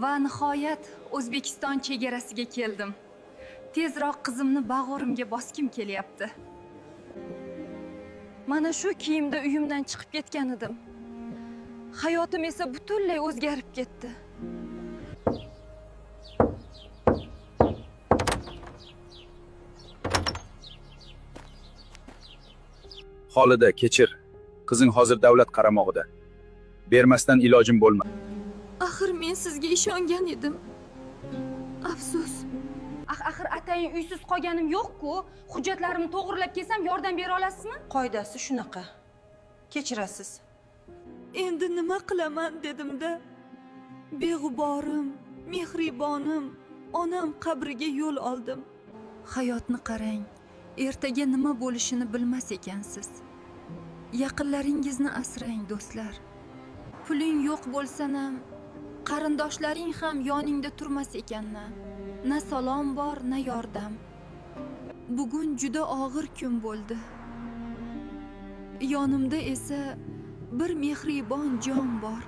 Va nihoyat O'zbekiston chegarasiga keldim. Tezroq qizimni bag'orimga boskim kelyapti. Mana shu kiyimda uyimdan chiqib ketgan edim. Hayotim esa butunlay o'zgarib ketdi. Xolida, kechir. Qizing hozir davlat qaramog'ida. Bermasdan ilojim bo'lmadi. Axir men sizga ishongan edim. Afsus. Axir atayin uysiz qolganim yo'q-ku. Hujjatlarimni to'g'rilab kelsam yordam bera olasizmi? Qoidasi shunaqa. Kechirasiz. Endi nima qilaman dedim-da. Beg'uborim, mehribonim, onam qabriga yo'l oldim. Hayotni qarang. Ertaga nima bo'lishini bilmas ekansiz. Yaqinlaringizni asrang, do'stlar. Puling yo'q bo'lsa-ham, qarindoshlaring ham yoningda turmas ekanlar. Na salom bor, na yordam. Bugun juda og'ir kun bo'ldi. Yonimda esa bir mehribon jon bor.